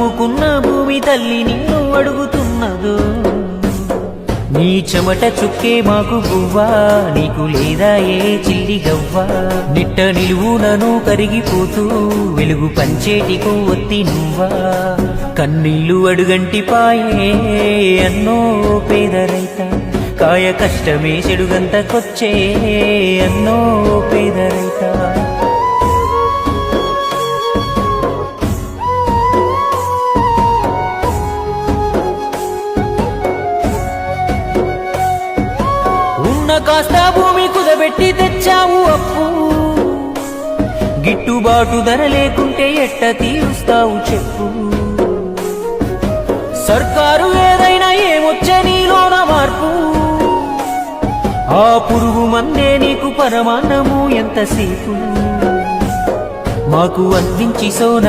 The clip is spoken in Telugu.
నమ్ముకున్న భూమి తల్లి నిన్ను అడుగుతున్నదో నీ చెమట చుక్కే మాకు గువ్వా నీకు లేదా ఏ చిల్లి గవ్వా నిట్ట నిలువునను కరిగిపోతూ వెలుగు పంచేటికో ఒత్తి నువ్వా కన్నీళ్లు అడుగంటి పాయే అన్నో పేద రైత కాయ కష్టమే చెడుగంతకొచ్చే అన్నో పేద రైత కాస్త భూమి కుదబెట్టి తెచ్చావు అప్పు గిట్టుబాటు ధర లేకుంటే ఎట్ట తీరుస్తావు చెప్పు సర్కారు ఏదైనా ఏమొచ్చే నీలోన మార్పు ఆ పురుగు మందే నీకు పరమాన్నము ఎంతసేపు మాకు అందించి సోన